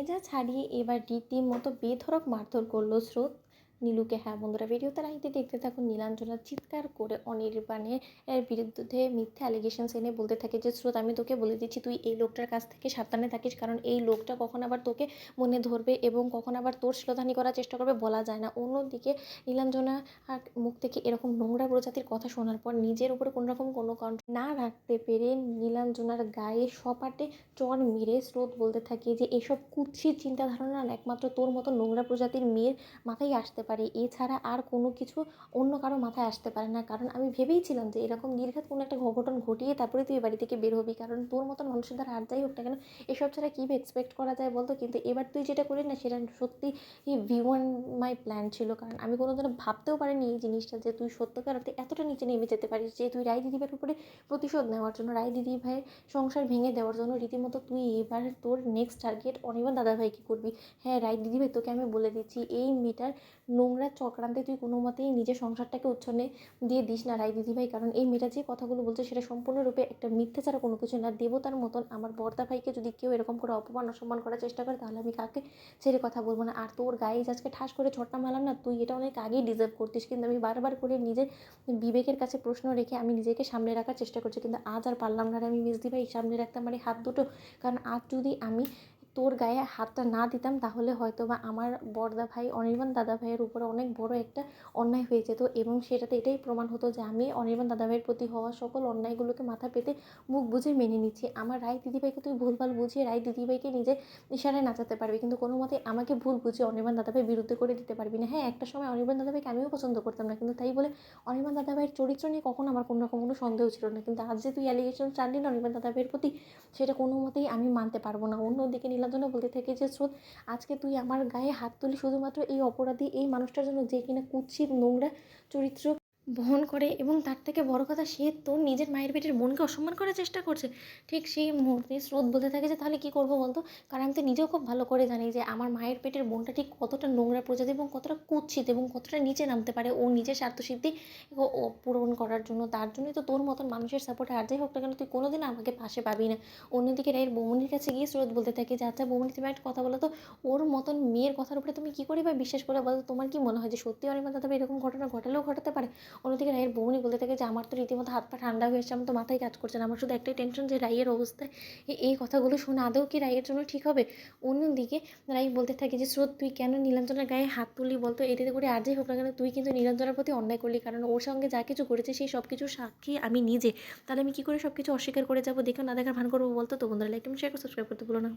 মেজা ছাড়িয়ে এবার রীতিমতো বেধড়ক মারধর করলো স্রোত নীলুকে। হ্যাঁ বন্ধুরা, ভিডিওতে লাইনটি দেখতে থাকুন। নীলাঞ্জনা চিৎকার করে অনির্বাণের বিরুদ্ধে মিথ্যে অ্যালিগেশনস এনে বলতে থাকে যে স্রোত, আমি তোকে বলে দিচ্ছি তুই এই লোকটার কাছ থেকে সাবধানে থাকিস, কারণ এই লোকটা কখন আবার তোকে মনে ধরবে এবং কখন আবার তোর শ্লীলতাহানি করার চেষ্টা করবে বলা যায় না। অন্যদিকে নীলাঞ্জনা মুখ থেকে এরকম নোংরা প্রজাতির কথা শোনার পর নিজের উপরে কোনোরকম কোনো কন্ট্রোল না রাখতে পেরে নীলাঞ্জনার গায়ে সপাটে চড় মেরে স্রোত বলতে থাকে যে এসব কুৎসিত চিন্তাধারণা একমাত্র তোর মতো নোংরা প্রজাতির মেয়ের মাথায় আসতে পারে, এছাড়া আর কোনো কিছু অন্য কারো মাথায় আসতে পারে না। কারণ আমি ভেবেইছিলাম যে এরকম নির্ঘাত কোনো একটা অঘটন ঘটিয়ে তারপরে তুই বাড়ি থেকে বের হবি, কারণ তোর মতন মানুষের দ্বারা আর যাই হোক না কেন এসব ছাড়া কী এক্সপেক্ট করা যায় বলতো। কিন্তু এবার তুই যেটা করলি না সেটা সত্যি বিয়ন্ড মাই প্ল্যান ছিল, কারণ আমি কোনোদিনও ভাবতেও পারিনি এই জিনিসটা যে তুই সত্যকার অর্থে এতটা নিচে নেমে যেতে পারিস যে তুই রায় দিদিভাইয়ের উপরে প্রতিশোধ নেওয়ার জন্য, রায় দিদিভাইয়ের সংসার ভেঙে দেওয়ার জন্য রীতিমতো তুই এবার তোর নেক্সট টার্গেট অনির্বাণ দাদাভাইকে করবি। হ্যাঁ রায় দিদিভাই, তোকে আমি বলে দিচ্ছি এই মেয়েটার নোংরা চক্রান্তে তুই কোনো মতেই নিজের সংসারটাকে উচ্ছন্নে দিয়ে দিস না রায় দিদিভাই, কারণ এই মেয়েটা যে কথাগুলো বলছে সেটা সম্পূর্ণরূপে একটা মিথ্যে ছাড়া কোনো কিছু না। দেবতার মতন আমার বর্দা ভাইকে যদি কেউ এরকম করে অপমান অসম্মান করার চেষ্টা করে তাহলে আমি কাকে ছেড়ে কথা বলবো না। আর তোর গায়ে আজকে ঠাস করে ছটটা মারলাম না, তুই এটা অনেক আগেই ডিজার্ভ করতিস, কিন্তু আমি বারবার করে নিজের বিবেকের কাছে প্রশ্ন রেখে আমি নিজেকে সামনে রাখার চেষ্টা করছি, কিন্তু আজ আর পারলাম না। আর আমি মেজদি ভাই সামনে রাখতে আমার এই হাত দুটো, কারণ আজ যদি আমি তোর গায়ে হাতটা না দিতাম তাহলে হয়তো বা আমার বড়দা ভাই অনির্বাণ দাদা ভাইয়ের উপরে অনেক বড় একটা অন্যায় হয়ে যেত, এবং সেটাতে এটাই প্রমাণ হতো যে আমি অনির্বাণ দাদা ভাইয়ের প্রতি হওয়া সকল অন্যায়গুলোকে মাথা পেতে মুখ বুঝে মেনে নিচ্ছি। আমার রায় দিদিভাইকে তুই ভুলভাল বুঝিয়ে রায় দিদিভাইকে নিজে ইশারায় নাচাতে পারবি, কিন্তু কোনো মতে আমাকে ভুল বুঝিয়ে অনির্বাণ দাদাভাই বিরুদ্ধে করে দিতে পারবি না। হ্যাঁ একটা সময় অনির্বাণ দাদাভাইকে আমিও পছন্দ করতাম না, কিন্তু তাই বলে অনির্বাণ দাদাভাইয়ের চরিত্র নিয়ে কখনো আমার কোনো রকম কোনো সন্দেহ ছিল না, কিন্তু আজ যে তুই অ্যালিগেশন চাললি না অনির্বাণ দাদাভাইয়ের প্রতি, সেটা কোনো মতেই আমি মানতে পারবো না। অন্যদিকে নীলাঞ্জনা বলতে থাকে যে স্রোত, আজকে তুই আমার গায়ে হাত তুলি শুধুমাত্র এই অপরাধী এই মানুষটার জন্য যে কিনা কুৎসিত নোংরা চরিত্র বহন করে, এবং তার থেকে বড় কথা সে তোর নিজের মায়ের পেটের বোনকে অসম্মান করার চেষ্টা করছে। ঠিক সেই মুহূর্তে স্রোত বলতে থাকে যে তাহলে কী করবো বলতো, কারণ আমি তো নিজেও খুব ভালো করে জানি যে আমার মায়ের পেটের বোনটা ঠিক কতটা নোংরা প্রজাতি এবং কতটা কুৎসিত এবং কতটা নিচে নামতে পারে ও নিজের স্বার্থসিদ্ধি ও পূরণ করার জন্য। তার জন্যই তো তোর মতন মানুষের সাপোর্টে আর যাই হোক না কেন তুই কোনোদিন আমাকে পাশে পাবি না। অন্যদিকে রায়ের বৌমনির কাছে গিয়ে স্রোত বলতে থাকে যে আচ্ছা বৌমনি, তুমি একটা কথা বলো তো, ওর মতন মেয়ের কথার উপরে তুমি কী করে বা বিশ্বাস করে বলো, তোমার কি মনে হয় যে সত্যি অনির্বাণ দাদাভাই এরকম ঘটনা ঘটালেও ঘটাতে পারে? অন্যদিকে রায়ের বৌমনি বলতে থাকে যে আমার তো রীতিমতো হাত পা ঠান্ডা হয়ে এসছে, আমার তো মাথায় কাজ করছে না, আমার শুধু একটাই টেনশন যে রায়ের অবস্থায় এই কথাগুলো শুনে আদৌ কি রায়ের জন্য ঠিক হবে। অন্যদিকে রাই বলতে থাকে যে স্রোত, তুই কেন নীলাঞ্জনার গায়ে হাত তুললি বলতো, এটাতে করে আর যাই হোক না কেন তুই কিন্তু নীলাঞ্জনার প্রতি অন্যায় করলি, কারণ ওর সঙ্গে যা কিছু করেছে সেই সব কিছুর সাক্ষী আমি নিজে, তাহলে আমি কী করে সব কিছু অস্বীকার করে যাবো, দেখেও না দেখার ভান করবো বলতো। তো বন্ধুরা লাইক এবং শেয়ার করে সাবস্ক্রাইব করতে ভুলো না।